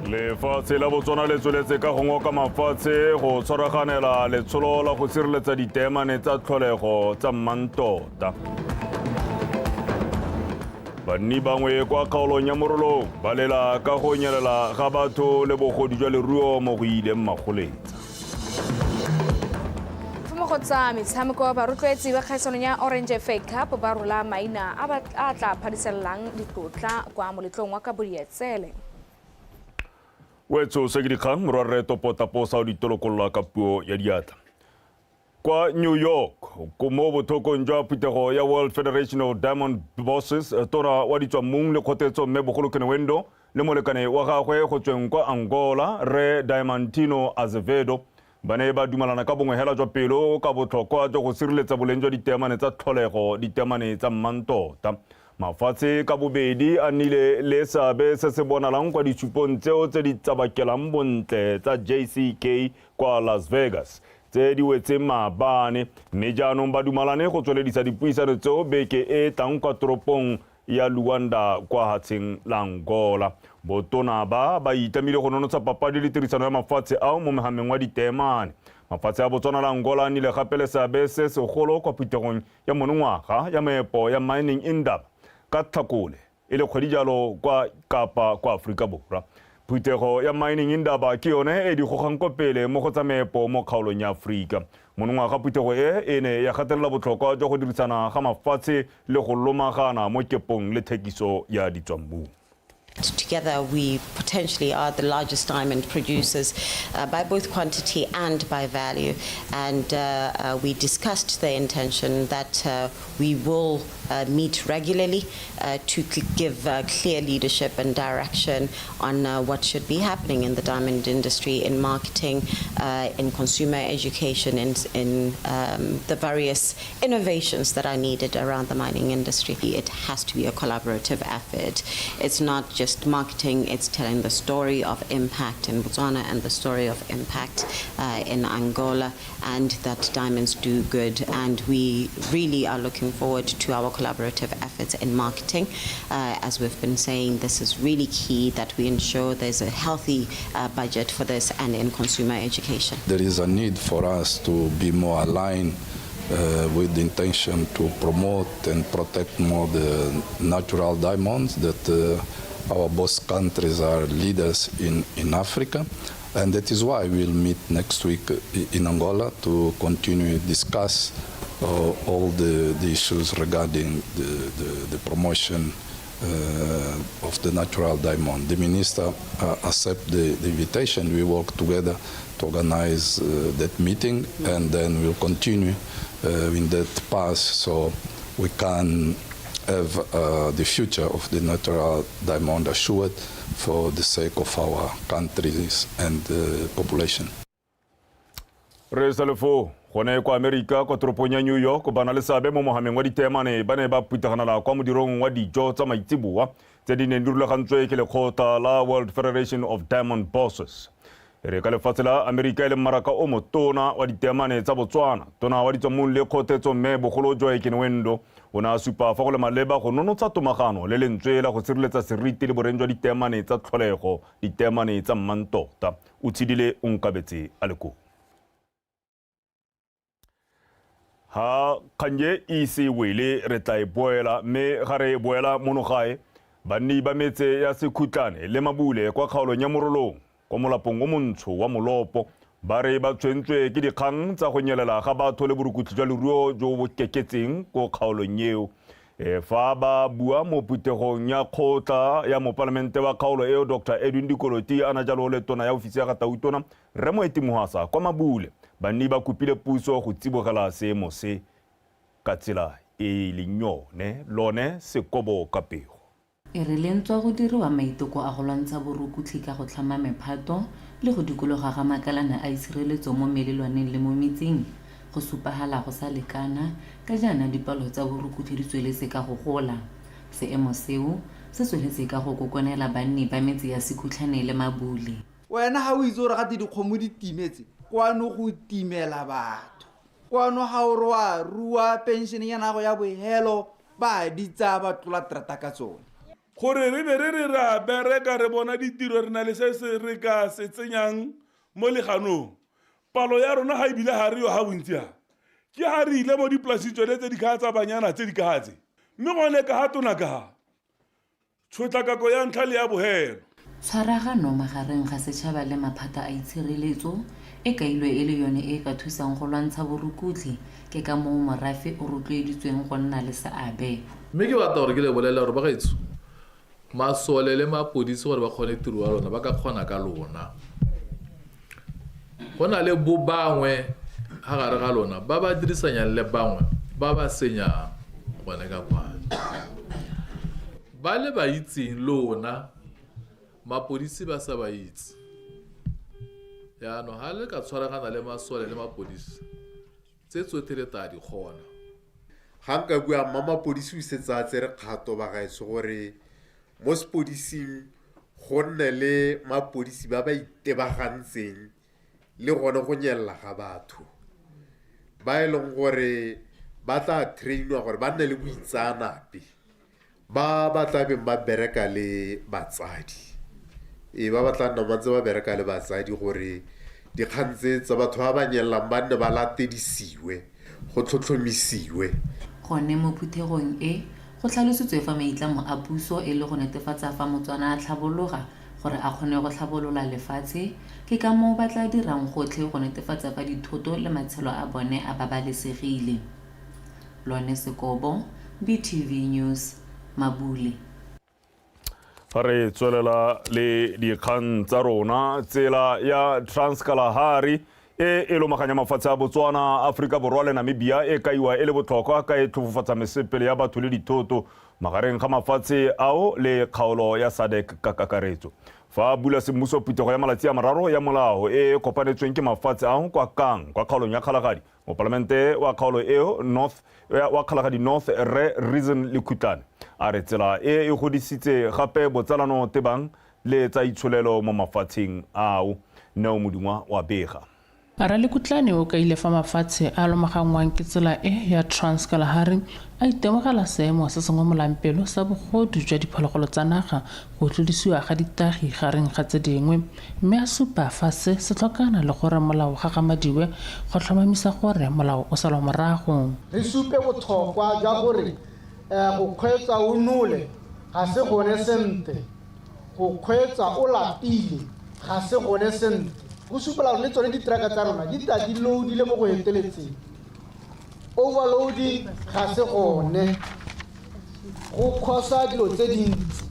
Lefatshe la Botswana le tsweletse ka go ngoka mafatshe go tshwaraganela letsholo la go sireletsa ditemane tsa tlholego tsa mmantota. Banni bangwe kwa kgaolong ya Morolong ba lela ka go nyelela ga batho le bogodu jwa leruo mo go ileng magoletsa. Go tsa metshameko ba rotloetsi ba kgaisanong ya Orange FA Cup ba rola maina a tla phadiselang ditlotla kwa moletlong wa Kabodietsele. Wetso se ke dikgang morwarre topotaposa o ditolokolola ka puo ya diatla. Kwa New York, ko mo bothokong jwa phutego ya World Federation of Diamond Bosses, tona wa ditswammung le kgotetso mme bogolo Kenwendo le molekane wa gagwe go tsweng kwa Angola re Diamantino Azevedo ba ne ba dumalana ka bongwe hela jwa pelo ka botlhokwa jwa go sireletsa boleng jwa ditemane tsa tlholego ditemane tsa mmantota. Mafatshe ka bobedi a nnile le seabe se se bonalang kwa ditshupong tseo tse di tsabakelang bontle tsa JCK kwa Las Vegas tse di wetseng maabane mme jaanong ba dumalane go tsweledisa dipuisano tseo beke e tlang kwa toropong ya Luanda kwa hatsheng la Angola. Botona ba itamile go nonotsa papadi le tirisano ya mafatshe ao mo mohameng wa ditemane. Mafatshe a Botswana la Angola nnile gape le seabe se segolo kwa phuthegong ya monongwaga ya meepo ya Mining Indaba ka Tlhakole e le kgwedi jalo kwa Kapa kwa Afrika Borwa. Phuthego ya Mining Indaba ke yone e di gogang ko pele mo go tsa meepo mo kgaolong ya Afrika. Monongwaga phuthego e ne ya gatelela botlhokwa jwa go dirisana ga mafatshe le go lomagana mo kepong le thekiso ya ditswammung. Together, we potentially are the largest diamond producers by both quantity and by value. And we discussed the intention that we will meet regularly to give clear leadership and direction on what should be happening in the diamond industry, in marketing, in consumer education, in the various innovations that are needed around the mining industry. It has to be a collaborative effort. It's not just marketing, it's telling the story of impact in Botswana and the story of impact in Angola, and that diamonds do good. And we really are looking forward to our collaborative efforts in marketing. As we've been saying, this is really key that we ensure there's a healthy budget for this and in consumer education. There is a need for us to be more aligned with the intention to promote and protect more the natural diamonds that our both countries are leaders in Africa, and that is why we'll meet next week in Angola to continue to discuss all the issues regarding the promotion of the natural diamond. The minister accepted the invitation. We work together to organize that meeting, and then we'll continue in that path so we can have the future of the natural diamond assured for the sake of our countries and population. Resalefo gone kwa America kwa toropong ya New York ba na le seabe mo mohameng wa ditemane ba ne ba phutheganela kwa modirong wa dijo tsa maitseboa tse di neng di rulagantswe ke lekgotla la World Federation of Diamond Bosses. Re ka lefatshe la America le mmaraka o motona wa ditemane tsa Botswana tona wa ditswammung le kgotetso mme bogolo jwa Kenwendo o na supa fa go le maleba go nonotsa tomagano le lentswe la go sireletsa seriti le boreng jwa ditemane tsa tlholego ditemane tsa mmantota o tshidile o nkabetse a le ko ha kanye ise wele re tla boela mme ga re boela monogae banni ba metse ya sekhutlane le mabule kwa kgaolong ya Morolong kwa molapong o montsho wa Molopo ba re ba tshwentswe ke dikgang tsa go nyelela ga batho le borukutli jwa leruo jo bo keketseng ko kgaolong eo. Fa ba bua mo phuthegong ya kgotla ya mopalamente wa kgaolo eo Dr. Edwin Dikoloti ana jalo le tona ya ofisi ya Gatautona re Moeti Mohasa kwa mabule banni ba kupile puso go tsibogela seemo se ka tsela e lenyone lone sekobo ka pego. E re lentswa go diriwa maiteko a go lwantsha borukutli ka go tlhama mephato le go dikologa ga makalana a itshireletso mo melelwaneng le mo metseng go supagala go sa lekana ka jaana dipalo tsa borukutli di tsweletse ka go gola. Seemo seo se tsweletse ka go kokonela banni ba metse ya sekhutlhane le mabule. Wena ha o itse gore gate dikgomo di timetse kwano go timela batho kwano ha o roa rua pension ya nago ya bohelo ba di tsa ba tlola trata ka tsone gore re be re ra bereka re bona ditiro re na le se re ka se tsenyang mo leganong palo ya rona ga ebile ga re yo ga bontsi ha ke ga re ile mo dipolasi tsone tse di kga tsa banyana tse di kagatse mme gone ka ga tona ka ga tshotlakako ya ntlha le ya bogelo tshwaragano magareng ga setšhaba le maphata a itshireletso e kailwe e le yone e ka thusang go lwantsha borukutli ke ka moo morafe o rotloeditsweng go nna le seabe mme ke batla gore ke le bolela gore ba gaetso masole le mapodisi gore ba kgone tiro ya lona ba ka kgona ka lona go na le bo bangwe ga gare ga lona ba ba dirisanyang le bangwe ba ba senyang gone ka kwane ba le ba itseng lona mapodisi ba sa ba itse yaanong ga le ka tshwaragana le masole le mapodisi tse tsotlhe le tla di kgona ga nka bua mma mapodisi o isetsa a tsere kgato ba gaetso gore mo sepodising go nne le mapodisi ba ba itebagantseng le gone go nyelela ga batho ba e leng gore ba tla trainwa gore ba nne le boitseanape ba tlabeng ba bereka le batsadi ba batla nna mantse ba bereka le batsadi gore dikgang tse tsa batho ba ba nyelelang ba nne ba latedisiwe go tlhotlhomisiwe gone mo phuthegong e go tlhalositswe fa maitlamo a puso e le go netefatsa fa motswana a tlhabologa gore a kgone go tlhabolola lefatshe ke ka moo ba tla dirang gotlhe go netefatsa fa dithoto le matshelo a bone a babalesegile Lone Sekobo BTV News Mabule re tswelela le dikgang tsa rona tsela ya Trans-Kalahari e lomaganya mafatshe a Botswana Afrika Borwa le Namibia e kaiwa e le botlhokwa ka e tlhofofatsa mesepele ya batho le dithoto magareng ga mafatshe ao le kgaolo ya SADC ka kakaretso fa bula semmuso phuthego ya malatsi a mararo ya molao e kopanetsweng ke mafatshe ao kwa kang kwa kgaolong ya Kgalagadi mo parlamente wa kgaolo eo wa Kgalagadi North Re Reason Lekhutlane a re tsela e godisitse gape botsalano tebang le tsa itsholelo mo mafatsheng ao Neo Modungwa wa bega Ara Lekhutlane o ka ile fa mafatshe a lomagangwang ke tsela e ya Trans-Kalahari a itemogela seemo se sengwe molampelo sa bogodu jwa diphologolo tsa naga go tlodisiwa ga ditagi gareng ga tse dingwe mme a supa fa se tlhokana le gore molao ga gamadiwe go tlhomamisa gore molao o salwa morago re supe botlhokwa jwa gore go kgweetsa o nole ga se gone sente go kgweetsa o lapile ga se gone sente go supela le tsone ditraka tsa rona di ta di loadile mo go heteletseng overloading ga se gone go khosa dilo tse dintsi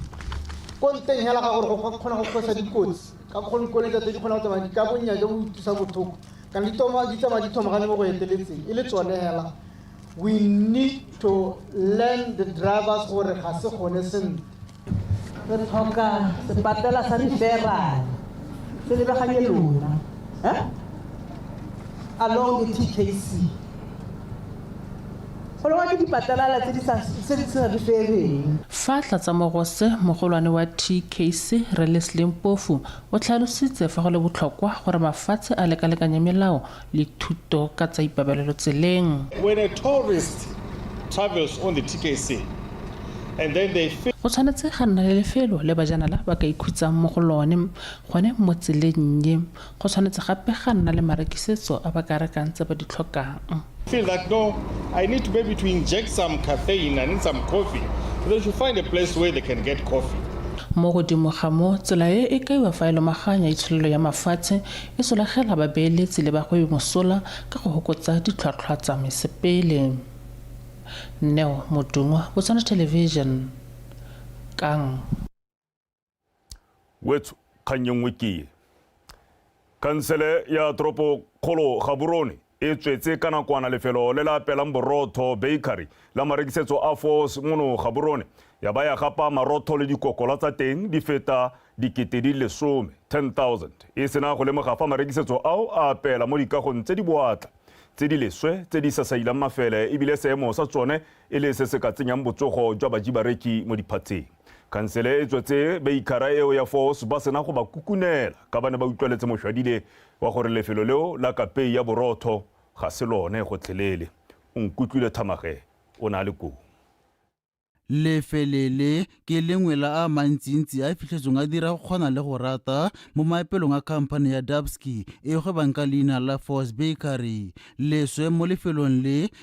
konteng hela ga gore go kgona go khosa dikotsi ka go nkoletsa tse di kgona go tsamaya ka bonya jo bo thusa botlhoko ka di tsamaya di thomagane mo go heteletseng e le tsone hela we need to learn the drivers gore ga se gone sente re tlhoka sepatela sa referral se lebaganye lona along the TKC fa tlatsamogo se mogolwane wa TKC re Leslie Mpofu o tlhalositse fa go le botlhokwa gore mafatshe a lekalekanya melao le thuto ka tsa ipabalelo tseleng when a tourist travels on the TKC and then they go tshwanetse ga nna le lefelo le bajanala ba ka ikhutsang mo go lone gone mo tseleng ye go tshwanetse gape ga nna le marekisetso a ba ka rekang tse ba di tlhokang feel that no, I need to maybe to inject some caffeine and some coffee. So they should find a place where they can get coffee. Mo godimo ga mo tsela e kaiwa fa ile maganya itsholelo ya mafatshe e solagela ba beeletsi le ba go mosola ka go hokotsa ditlhwatlhwa tsa mesepele Neo Modungwa Botswana Television Kang wethu kganyeng wiki kansele ya tropo kgolo Gaborone e tswetse ka nakwana lefelo le la pelang borotho bakery la marekisetso a Force mono Gaborone ya baya gapa marotho le dikokola tsa teng di feta dikete di le 10,000 e sena go lemoga fa marekisetso ao a pela mo dikagong tse di boatla tse di leswe tse di sasaila mafele e bile seemo sa tsone e le se se ka tsenyang botsogo jwa bajibareki mo diphatseng kansele e tswetse baikara eo ya Force ba sena go ba kukunela ka bane ba utlweletse moshwadile wa gore lefelo leo la kapei ya borotho ga se lone go tlhelele o nkutlwile Thamage o na le go lefelele ke lengwe la a mantsintsi a fitlhetsong a dira go kgona le go rata mo maepelong a khamphane ya Dubsky e gwebang ka leina la Force Bakery. Leswe mo lefelong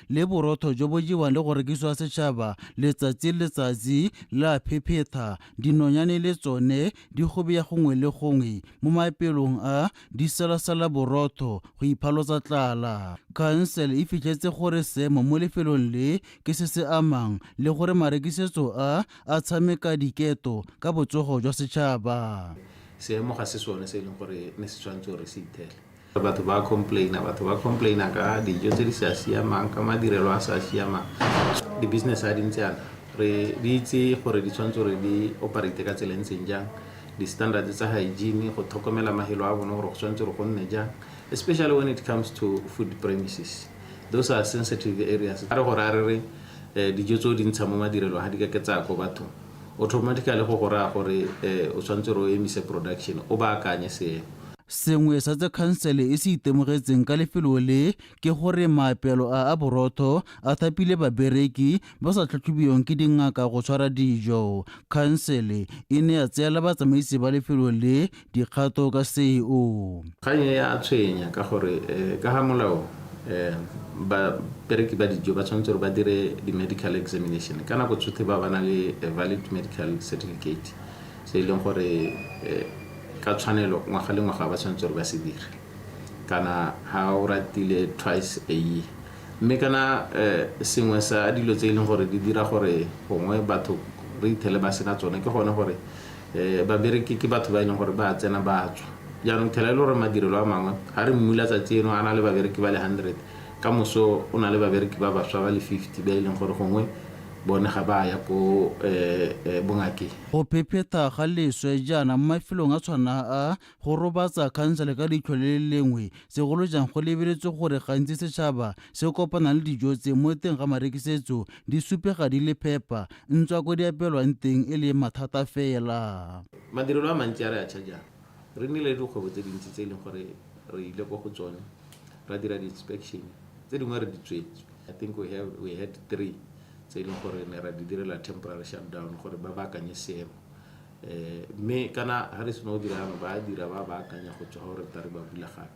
le borotho jo bo jewang le go rekisiwa setšhaba letsatsi la phephetha dinonyane le tsone di gobeya gongwe le gongwe mo maepelong a di salasala borotho go iphalosa tlala. Council e fitlhetse gore seemo mo lefelong le ke se amang le gore marekisetso a tshameka diketo ka botsogo jwa setšhaba. Seemo ga se sone se leng gore ne se tshwanetse gore se ithele. Batho ba complaina ka dijo tse di sa siamang ka madirelo a sa siamang. Di-business a dintse yana re di itse gore di tshwanetse gore di operate ka tsela ntseng jang, di-standard tsa hygiene, go tlhokomela mahelo a bone gore go tshwanetse gore go nne jang, especially when it comes to food premises. Those are sensitive areas. A re gore a re dijo tse o di ntsha mo madirelo ga di ka ketsa ko bathong, automatically go raya gore o tshwanetse gore o emise production, o baakanye seemo. Sengwe sa tse khansele e se itemogetseng ka lefelo le ke gore maapelo a borotho a thapile babereki ba sa tlhatlhobiwang ke dingaka go tshwara dijo. Khansele e ne ya tseela batsamaisi ba lefelo le dikgato ka seo. Kganye ya tshwenya ka gore ka ga molao babereki ba dijo ba tshwanetse gore ba dire di-medical examination ka nako tsotlhe ba bana le a valid medical certificate se e leng gore ka tshwanelo ngwaga le ngwaga ba tshwanetse gore ba se dire kana ha o ratile twice a year. Mme kana sengwe sa dilo tse e leng gore di dira gore gongwe batho re ithele ba sena tsone ke gone gore babereki ke batho ba e leng gore ba tsena ba tswa jaanong thela le gore madirelo a mangwe ga re mmula tsatsi eno a na le babereki ba le 100 ka moso o na le babereki ba baswa ba le 50 ba e leng gore gongwe bone ga ba ya ko bongakeng. Go phephetha ga leswe jaana mo mafelong a tshwana a go robatsa khansele ka leitlho le lengwe segolo jang go lebeletswe gore gantsi setšhaba se kopana le dijo tse mo teng ga marekisetso di supega di le phepa ntswa ko di apelwang teng e le mathata fela. Madirelo a mantsi a re a tšha re nnile dikgwebo tse dintsi tse e leng gore re ile ko go tsone ra dira di-inspection tse dingwe re di tswetse. I think we had 3 tse e leng gore ne ra di direla temporary shutdown gore ba baakanye seemo. Mme kana ga re seno go dira ano ba dira ba baakanya go tswa gore tare ba bula gape.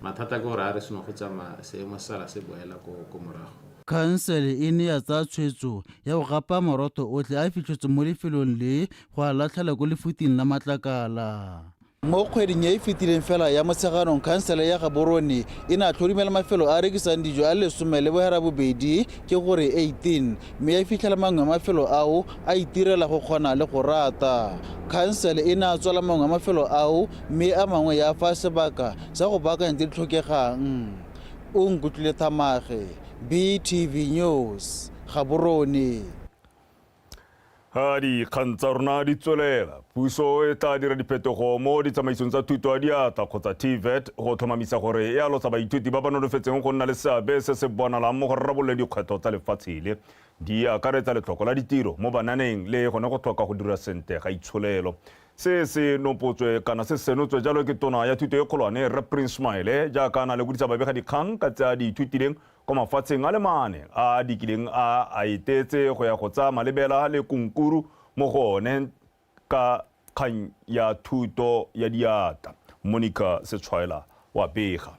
Mathata ke gore ga re seno go tsamaya seemo sala se boela ko morago. Khansele e ne ya tsaya tshwetso ya go gapa marotho otlhe a fitlhetswe mo lefelong le go a latlhela ko lefuting la Matlakala. Mo kgweding ya e fetileng fela ya Motsheganong khansele ya Gaborone e na tlhodimela mafelo a rekisang dijo a 12 ke gore 18 mme ya fitlhela mangwe a mafelo ao a itirela go kgona le go rata. Khansele e na tswala mangwe a mafelo ao mme a mangwe ya fa sebaka sa go baakanya tse di tlhokegang. O Nkutlwile Thamaga, BTV News, Gaborone. Ha dikgang tsa rona di tswelela puso e tla dira diphetogo mo ditsamaisong tsa thuto ya diatla kgotsa TVET go tlhomamisa gore e alotsa baithuti ba ba nolofetseng go nna le seabe se se bonalang mo go rarabololeng dikgwetlho tsa lefatshe le di akaretsa letlhoko la ditiro mo bananeng le gone go tlhoka go dira sente ga itsholelo. Se se nopotswe kana se senotswe jalo ke tona ya thuto e kgolwane Rre Prince Smile jaaka a na le bodisa babega dikgang ka tse a di ithutileng ko mafatsheng a le mane a dikileng a etetse go ya go tsaya malebela le kunkuru mo gone ka kgang ya thuto ya diatla. Monica Setshwaela wa bega.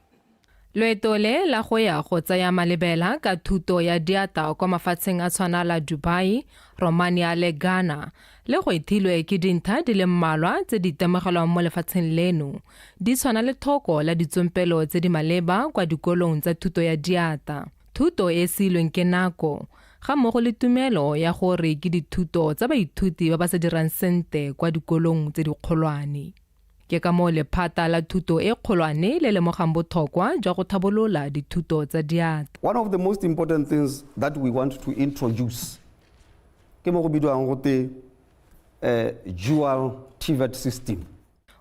Loeto le la go ya go tsaya malebela ka thuto ya diatla kwa mafatsheng a tshwana la Dubai, Romania le Ghana le go ithilwe ke dintlha di le mmalwa tse di temogelwang mo lefatsheng leno di tshwana le thoko la ditsompelo tse di maleba kwa dikolong tsa thuto ya diatla, thuto e silweng ke nako ga mmogo le tumelo ya gore ke dithuto tsa baithuti ba ba sa dirang sente kwa dikolong tse di kgolwane. Ke ka mo lephata la thuto e kgolwane le lemogang botlhokwa jwa go thabolola dithuto tsa diatla. One of the most important things that we want to introduce ke mo go bidwang gote dual TVET system.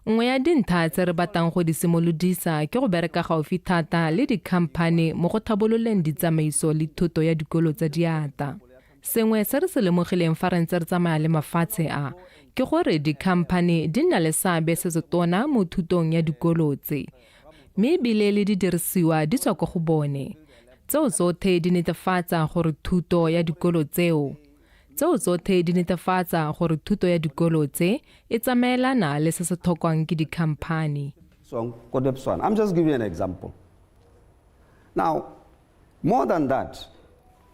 Nngwe ya dintlha tse re batang go di simolodisa ke go bereka gaufi thata le dikhamphane mo go thabololeng ditsamaiso le thuto ya dikolo tsa diatla. Sengwe se re se lemogileng fa re ntse re tsamaya le mafatshe a ke gore dikhamphane di nna le seabe se se tona mo thutong ya dikolo tse mme ebile le di dirisiwa di tswa kwa go bone tseo tsotlhe di netefatsa gore thuto ya dikolo tseo tseo tsotlhe di netefatsa gore thuto ya dikolo tse e tsamaelana le se se tlhokwang ke dikhamphani. So, I'm just giving you an example. Now, more than that,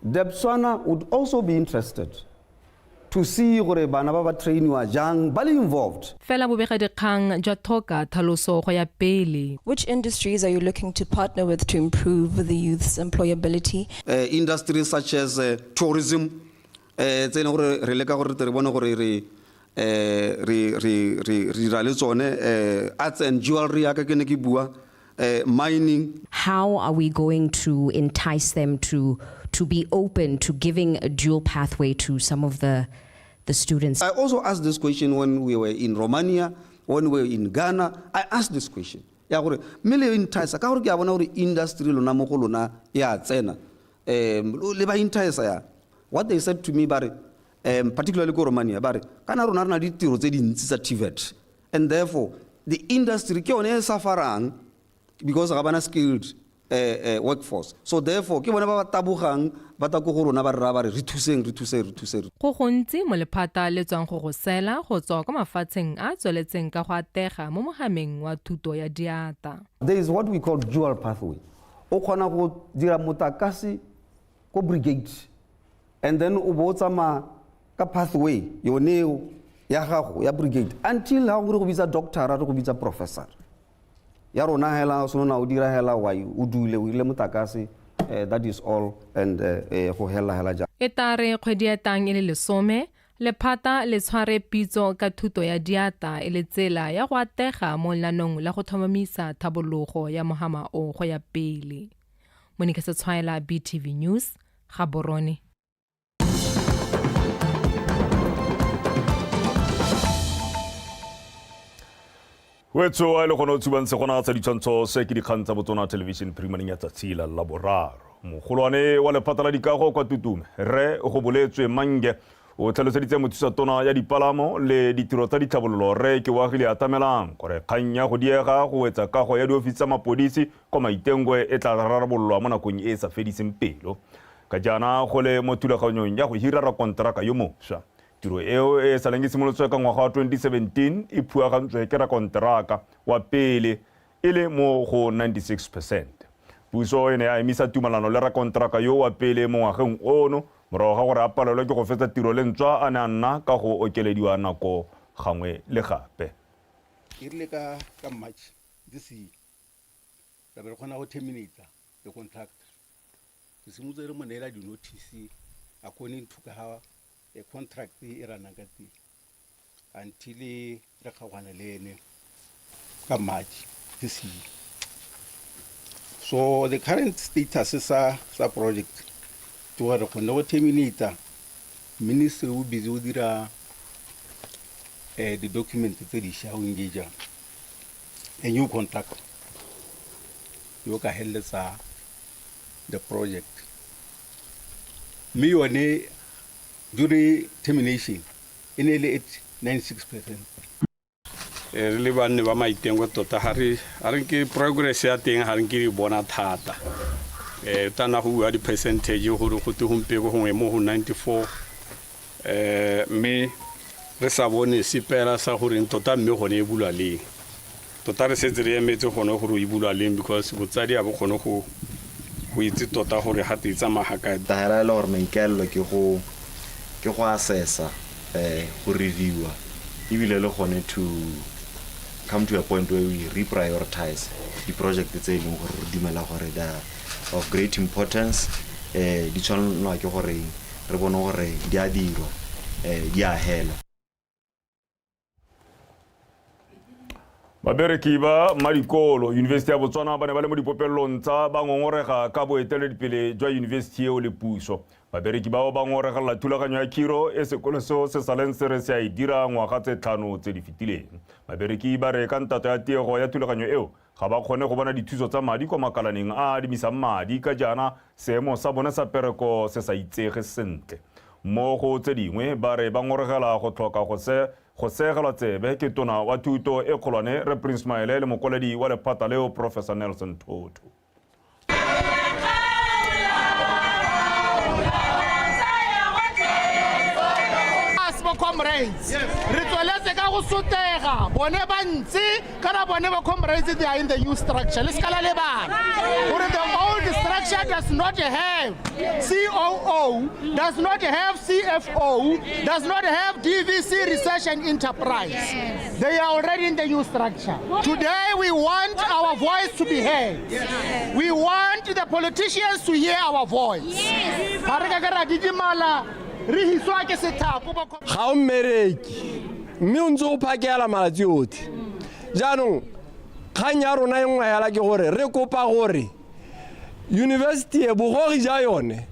Debswana would also be interested to see gore bana ba ba trainiwa jang ba le involved. Fela bobegadikgang jwa tlhoka tlhaloso go ya pele. Which industries are you looking to partner with to improve the youth's employability? Industries such as tourism, tse ne gore re leka gore re bone gore re ra le tsone arts and jewelry ya ka ke ne ke bua mining. How are we going to entice them to be open to giving a dual pathway to some of the students? I also asked this question when we were in Romania, when we were in Ghana. I asked this question. Ya gore mele entice ka gore ke a bona gore industry lona mo go lona ya tsena le ba entice ya. What they said to me bare particularly ko Romania bare kana rona rena ditiro tse dintsi tsa TVET, and therefore the industry ke yone e safarang because ga bana skilled workforce. So therefore ke bona ba tabogang ba ta go rona ba rra ba re thuseng. Go gontsi mo lephata le tswang go go sela go tswa ka mafatsheng a tsweletseng ka go atega mo mogameng wa thuto ya diata. There is what we call dual pathway. O khona go dira motakasi ko brigade, and then o botsama ka pathway yone ya gago ya brigade until ha go bitsa doctor go bitsa professor. Ya rona hela so na o dira hela wa o dule o ile motakasi. That is all, and go hela ja. Etare kgwedi ya tang ile lesome lephata le tshware pitso ka thuto ya diata ile tsela ya go atega mo lanong la go thomamisa thabologo ya mohama o go ya pele. Monica Setshwaela, BTV News, Gaborone. Wetso a ile gona o tsubantshe gona tsa ditshwantsho se ke dikgang tsa botsona television premiering ya tsatsi la laboraro. Mogolwane wa lephata la dikago kwa Tutume re go boletswe Mange o tlhaloseditse mothusatona ya dipalamo le ditiro tsa dithabololo re ke wagile atamelang gore kgang ya go diega go wetsa kago ya diofisi tsa mapodisi kwa Maitengwe e tla rarabololwa mo nakong e sa fediseng pelo ka jana go le mo thulaganyong ya go hira kontraka yo moswa. Tiro eo e saleng simolotswe ka ngwaga wa 2017 e phuagantswe ke kontraka wa pele ile mo go 96%. Puso e ne ya emisa tumalano le kontraka yo wa pele mo ngwageng ono morago ga gore a palelwe ke go fetsa tiro le ntswa a ne a nna ka go okelediwa nako gangwe le gape. Ke rile ka March this year ra be re kgona go terminate the contract. Ke simotse re mo neela di notice according to how a contract e rana ka teng until re kgwana le ene ka March this year. So the current status is a project to where go terminate ministry will be do dira the document tse di sha engage a new contract yo ka heletsa the project me yone during termination in ele 96%. Re le banne ba Maitengwe tota ha re ke progress ya teng ha re ke bona thata tana go bua di percentage gore go te humpe go ngwe mo 94 me re sa bone sipela sa gore tota mme gone e bulwa leng tota re setse re emetse gone gore e bulwa leng because botsadi a bo gone go itse tota gore ha te tsama ha ka tahela le gore menkello ke go assessa go reviewa ebile le gone to come to a point where we reprioritize the project tse leng gore re dumela gore they are of great importance di tshwanelwa ke gore re bone gore di a dirwa di a hela. Babereki ba Marikolo University ya Botswana ba ne ba le mo dipopelong tsa ba ngongorega ka boeteledipele jwa university eo le puso. Babereki bao ba ngongorega la thulaganyo ya khiro e sekolo seo se saleng se re se a e dira ngwaga tse 5 tse di fetileng. Babereki ba re ka ntato ya tiego ya thulaganyo eo ga ba kgone go bona dithuso tsa madi kwa makalaneng a adimisang madi ka jana seemo sa bone sa pereko se sa itsege sentle. Mo go tse dingwe ba re ba ngoregela go tlhoka go segelwa tsebe ke tona wa thuto e kgolwane re Prince Maele le mokwaledi wa lephata leo Professor Nelson Toto. comrades re tsweletse ka go sotega bone ba ntse kana bone ba comrades they are in the new structure le skala le bana gore the old structure does not have COO, does not have CFO, does not have DVC Research and Enterprise. They are already in the new structure. Today we want our voice to be heard. We want the politicians to hear our voice. Ga o mmereki mme o ntse o phakela malatsi otlhe jaanong kgang ya rona e nngwe hela ke gore re kopa gore university e bogogi ja yone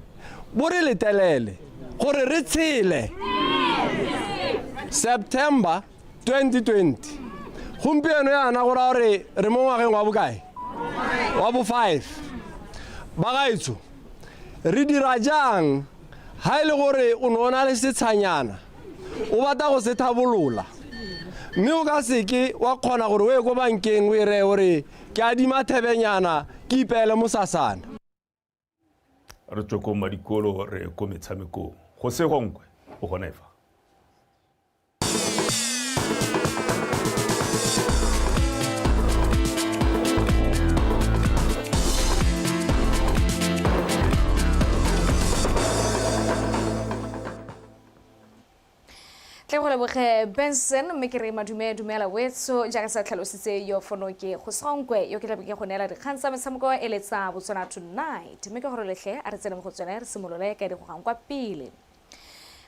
bo re letelele gore re tshele September 2020 gompieno yana go ra gore re mo ngwageng wa bokae wa bo 5 bagaetso re dira jang ha ile gore o nona le setshanyana o bata go se thabolola mme o ka seke wa kgona gore o ye go bankeng o ire gore ke adima thebenyana ke ipele mosasana re tsoko madikolo re ko metshameko go se gongwe o gona efa tle go leboge Benson mme ke re madume dumela wetso jaaka sa tlhalositse yo fono ke go songwe yo ke tlabe ke go nela dikgang tsa metshameko e letsa botsona tonight mme ke gore lehle a re tsene mo go tsena re simolole ka di go gang kwa pele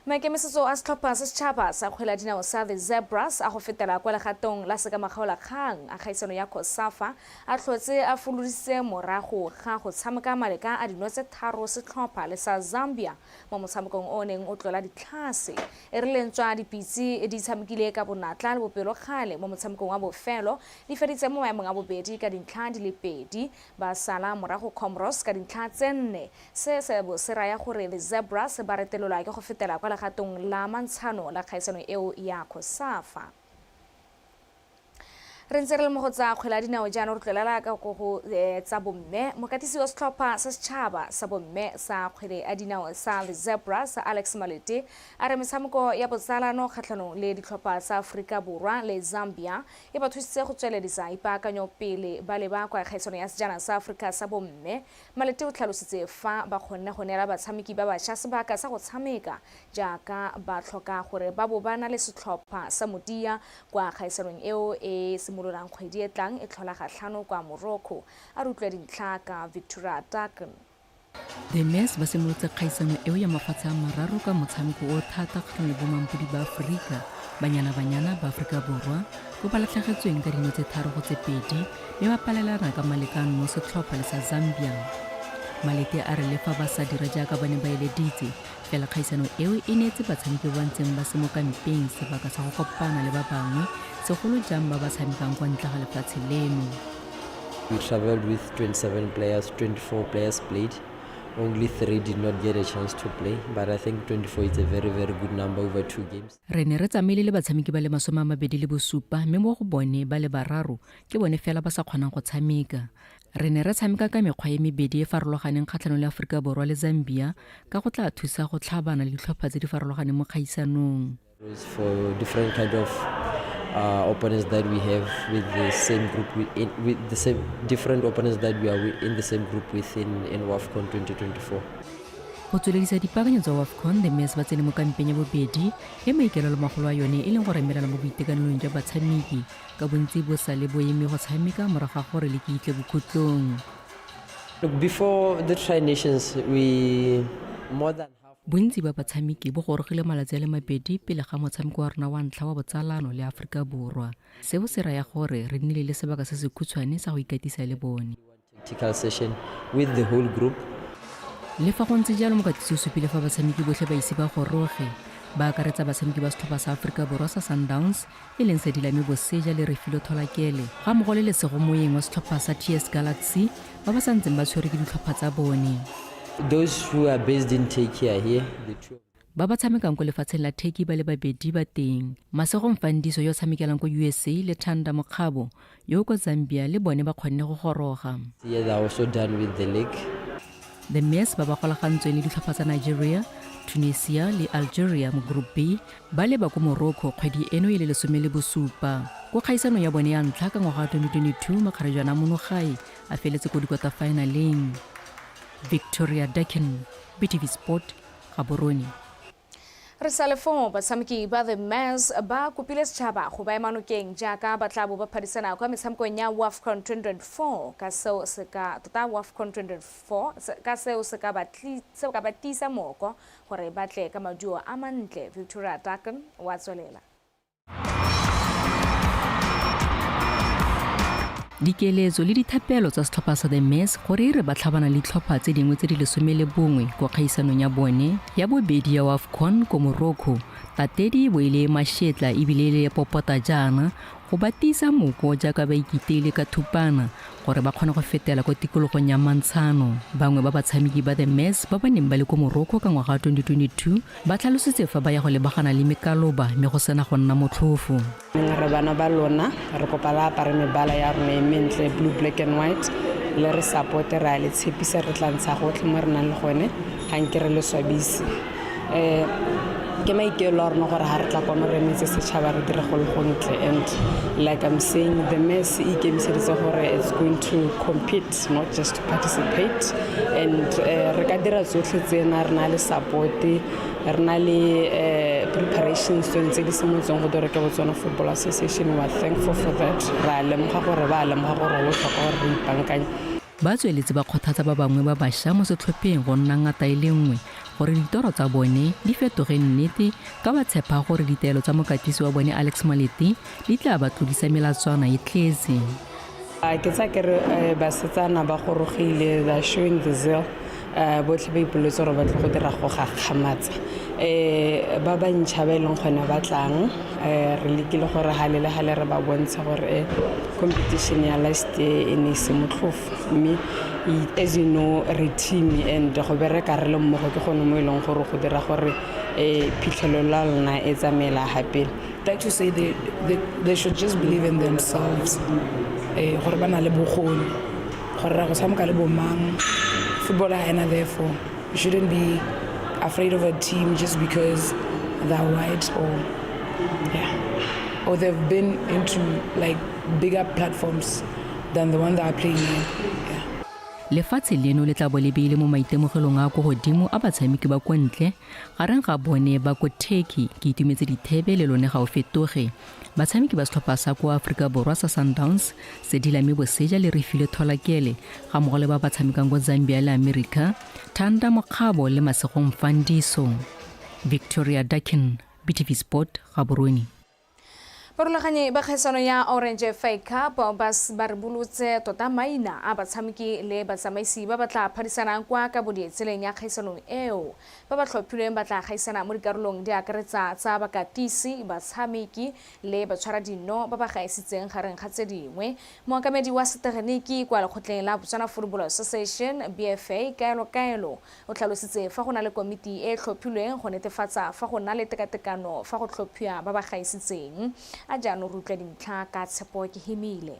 maikemisetso a setlhopha sa setšhaba sa kgwele dinao sa the Zebras a go fetela kwa legatong la sekamagaola kgang a kgaisano ya COSAFA a tlhotse a foloditse morago ga go tshameka maleka a dinotse tharo setlhopha le sa Zambia mo motshamekong o neng o tlola ditlhase e re lentswa dipitse di tshamekile ka bonatla le bopelokgale mo motshamekong wa bofelo di feditse mo maemong a bobedi ka dintlha di le pedi ba sala morago Comoros ka dintlha tse 4 se bo se raya gore the Zebras ba retelelwa ke go fetela kwa legatong la mantshano la kgaisano eo ya COSAFA re ntse re le mo go tsa kgwele dinao jaanong re tlolela ka go tsa bomme mokatisi wa setlhopha sa setšhaba sa bomme sa kgwele a dinao sa the Zebras Alex Malete a re metshameko ya botsalano kgatlhanong le ditlhopha tsa Aforika Borwa le Zambia e ba thusitse go tsweledisa ipaakanyo pele ba le ba kwa kgaisano ya sejana sa Aforika sa bomme Malete o tlhalositse fa ba kgonne go neela batshameki ba bašwa sebaka sa go tshameka jaaka ba tlhoka gore ba bo bana le setlhopha sa modia kwa kgaisanong eo e simololang kgwedi e tlang e tlhola gatlhano kwa Morocco a rutlwa dintlha ka Victoria Taken. The Mess ba simolotse kgaisano eo ya mafatshe a mararo ka motshameko o thata kgotsa le bomampodi ba Aforika banyana ba Aforika Borwa go ba latlhagetsweng ka dinotse tharo go tse pedi mme ba palelana ka malekano mo setlhopha le sa Zambia. Malete a re le fa ba sa dira jaaka ba ne ba eleditse fela kgaisano eo e neetse batshameki ba ntseng ba se mo kampeng sebaka sa go kopana le ba bangwe segolo jang ba ba tshamekang kwa ntle ga lefatshe leno. We traveled with 27 players, 24 players played. Only 3 did not get a chance to play, but I think 24 is a very, very good number over 2 games. Re ne re tsamaile le batshameki ba le 27 mme mo go bone ba le bararo ke bone fela ba sa kgonang go tshameka. Re ne re tshameka ka mekgwa e mebedi e farologaneng kgatlhanong le Aforika Borwa le Zambia ka go tla thusa go tlhabana le ditlhopha tse di farologaneng mo kgaisanong. For different kind of opponents that we have with the same group with the same different opponents that we are in the same group within in WAFCON 2024. Go tsweledisa dipaakanyo tsa WAFCON the Mess ba tsene mo kampeng ya bobedi e maikaelelo magolo a yone e leng gore emelela mo boitekanelong jwa batshameki ka bontsi bo sa le bo eme go tshameka morago ga gore le ke itle bokhutlong. Look, before the Tri Nations we more than bontsi ba batshameki bo gorogile malatsi a le mabedi pele ga motshameko wa rona wa ntlha wa botsalano le Aforika Borwa seo se raya gore re nnile le sebaka se se khutshwane sa go ikatisa le bone. Tactical session with the whole group. Le fa go ntse jalo mokatisi o supile fa batshameki botlhe ba ise ba goroge ba akaretsa batshameki ba setlhopha sa Aforika Borwa sa Sundowns e leng Sedilame Boseja le Refilo Tholakele ga mmogo le lesego moyeng wa setlhopha sa TS Galaxy ba ba santseng ba tshwere ke ditlhopha tsa bone. Those who are based in Turkey are here, the two. Ba ba tshamekang ko lefatsheng la Turkey ba le babedi ba teng. Masego Mfandiso yo tshamekelang ko USA le Thanda Mokgabo yo ko Zambia le bone ba kgonne go goroga. Yeah, they are also done with the league. The Mess ba ba golagantsweng le ditlhopha tsa Nigeria, tunisia le algeria mo group b ba leba ko morocco kgwedi eno e le 17 ko kgaisano ya bone ya ntlha ka ngwaga 2022 makgarejana monogae a feletse ko dikota finaleng. Victoria Decken, BTV Sport, Gaborone. Re sa le fo batshameki ba the Mets ba kopile setšhaba go ba emanokeng jaaka ba tla bo ba phadisana kwa metshamekong ya WAFCON 2024 ka seo se ka tota WAFCON 2024 ka seo se ka ba tlisa moko gore ba tle ka maduo a mantle. Victoria Decken wa tswelela. Dikeletso le dithapelo tsa setlhopha sa the Mets gore re ba tlhabana le tlhopha tse dingwe tse di 11 kwa kgaisanong ya bone ya bobedi ya WAFCON ko Morocco. Tatedi bo ile mashetla ebile le popota jaana go batisa moko jaaka ba ikitele ka thupana gore ba kgona go fetela kwa tikologong ya mantshano. Bangwe ba batshameki ba the Mets ba ba neng ba le ko Morocco ka ngwaga 2022 ba tlhalositse fa ba ya go lebagana le mekaloba mme go sena go nna motlhofo. Re bana ba lona re kopa la apare mebala ya rona e mentle blue, black and white le re supporte ra le tshepisa re tla ntsha gotlhe mo re nang le gone ga nke re le swabisi. Ke maikelo a rona gore ga re tla kwa re emetse setšhaba re dire go le gontle, and like I'm saying the Mets e ikemiseditse gore it's going to compete, not just to participate, and re ka dira tsotlhe tsena re na le support re na le preparations tse di simotseng go dira ke Botswana Football Association. We are thankful for that. Ra lemoga gore ba lemoga gore go tlhoka gore re ipankanye. Ba tsweletse ba kgothatsa ba bangwe ba bašwa mo setlhopheng go nna ngata e le nngwe gore ditoro tsa bone di fetoge nnete ka ba tshepa gore ditaelo tsa mokatisi wa bone Alex Maleti di tla ba tlodisa melatswana e tletse. Ke tsa ke re basetsana ba gorogile, they are showing the zeal, botlhe ba ipoletse gore ba tle go dira go gakgamatsa. Ba bantšha ba e leng gone ba tlang re lekile gore gale re ba bontsha gore competition ya last e ne se motlhofo, mme as you know re team and go bereka re le mmogo ke gone mo e leng gore go dira gore phitlhelelo la lona e tsamaela gape. Like to say they should just believe in themselves, gore ba na le bogoni gore ra go tshameka le bomang. Football ha ena, therefore you shouldn't be afraid of a team just because they're white or they've been into like bigger platforms than the one that are playing in. Lefatshe leno le tla bo le beile mo maitemogelong a go godimo a batshameki ba kwa ntle gareng ga bone ba ko Turkey. Ke itumetse dithebe le lone ga o fetoge. Batshameki ba setlhopha sa kwa Africa Borwa sa Sundowns se dilame boseja le Refile Tholakele ga mmogo le ba batshamekang go Zambia le America Thanda Mokgabo le Masegong Mfandiso. Victoria Decken, BTV Sport, Gaborone. Parolaganye ba kgaisano ya Orange FA Cup ba re bolotse tota maina a batshameki le batsamaisi ba batla phadisanang kwa ka bodietseleng ya kgaisano eo. Ba ba tlhophilweng ba tla kgaisana mo dikarolong di akaretsa tsa bakatisi, batshameki le batshwara dino ba ba gaisitseng gareng ga tse dingwe. Moakamedi wa setegeniki kwa lekgotleng la Botswana Football Association BFA Kaelo o tlhalositse fa go na le komiti e tlhophilweng go netefatsa fa go na le tekatekano fa go tlhophiwa ba ba gaisitseng. A jaanong rutlwa dintlha ka tshepo ke himile.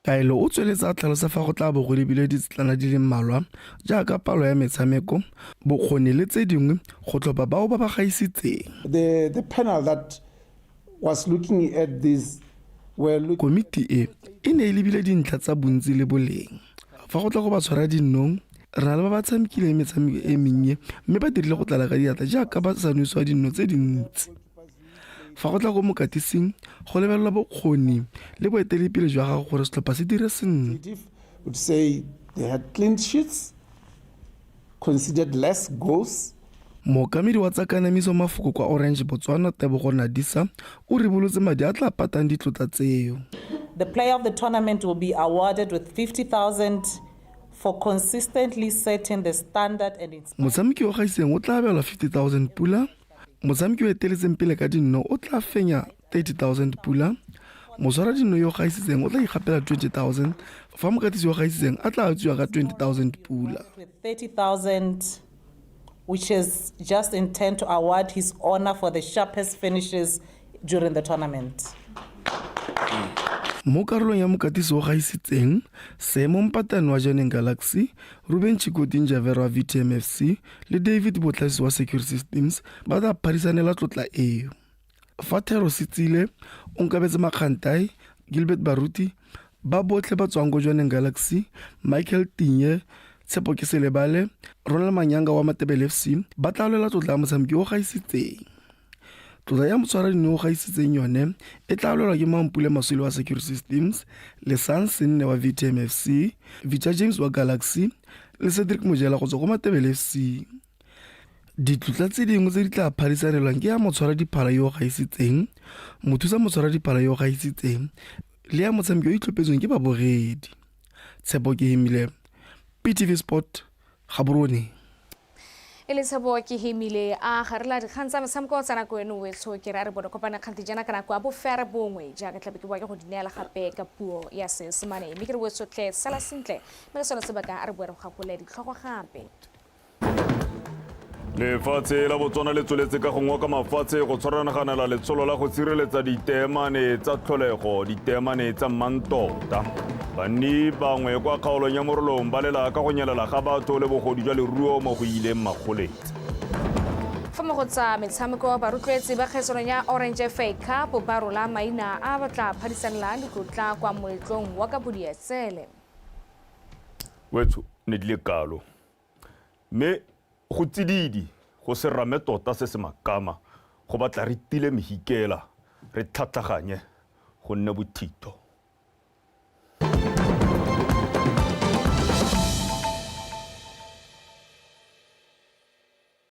Kaelo o tsweletsa a tlhalosa fa go tla bo go lebile ditsetlana di le mmalwa jaaka palo ya metshameko, bokgoni le tse dingwe go tlhopha bao ba ba gaisitseng. The panel that was looking at this komiti e ne e lebile dintlha tsa bontsi le boleng. Fa go tla go ba tshwara dinong ra le ba ba tshamekileng metshameko e mennye mme ba dirile go tlala ka diatla jaaka ba sanusiwa dinno tse dintsi. Fa go tla go mokatising go lebelela bokgoni le boeteledipele jwa gago gore setlhopha se dire sentle. Would say they had clean sheets, conceded less goals. Mookamedi wa tsa kanamiso mafoko kwa Orange Botswana Tebogo Nadisa o re bolotse madi a tla patang ditlotla tseo. The player of the tournament will be awarded with 50,000 for consistently setting the standard and motshameki o gaiseng o tla abelwa 50,000 pula. Motshameki o eteletseng pele ka dinno o tla fenya 30,000 pula. Moswara dinno yo gaisitseng o tla igapela 20,000 fa mokatisi yo gaisitseng a tla utsiwa ka 20,000 pula. 30,000, which is just intent to award his honor for the sharpest finishes during the tournament. mo karolong ya mokatisi o gaisitseng Seemo Mpatane wa Jwaneng Galaxy, Ruben Chikoti Njavera wa VTMFC le David Botlasi wa Secure Systems ba tla phadisanela tlotla eo. Fa Thero Setsile, Onkabetse Makgantai, Gilbert Baruti ba botlhe ba tswang go Jwaneng Galaxy, Michael Tinye, Tshepo Keselebale, Ronald Manyanga wa Matebele FC ba tla lwela tlotla ya motshameki o gaisitseng. Tlotla ya motshwaradini o gaisitseng yone e tla lwelwa ke Mampule Masole wa Secure Systems, le Sansenne wa VTMFC, Vita James wa Galaxy le Cedric Mojela go tswa go Matebele FC. Ditlotla tse dingwe tse di tla phadisanelwang ke ya motshwaradiphala yo o gaisitseng, mothusa motshwaradiphala yo o gaisitseng le ya motshameki o itlhophetsweng ke babogedi. Tshepo ke Hemile, PTV Sport, Gaborone. Ele Tshepo ke Hemile a garela dikgang tsa metshameko tsa nako eno wetso ke re bona kopana kgantijana ka nako a bofere bongwe jaaka tlabe ke bua ke go dineela gape ka puo ya Seesemane mme ke re wetso tle sala sentle mme sona sebaka a re bua re gakole ditlhogo gape. Lefatshe la Botswana le tsweletse ka gongwa ka mafatshe go tshwaranaganela letsholo la go sireletsa ditemane tsa tlholego, ditemane tsa mantota. Banni bangwe kwa kgaolong ya morolong ba lela ka go nyelela ga batho le bogodi jwa leruo mo go ileng magoletse. Fa mo go tsa metshameko ba rotloetsi ba kgaisano ya Orange FA Cup ba rola maina a batla phadisanela ditlotla kwa moetlong wa Kapodietsele. Wetso ne dile kalo. Me go tsididi go se rame tota se se makama go batla re tile mehikela re tlhatlaganye go nne bothito.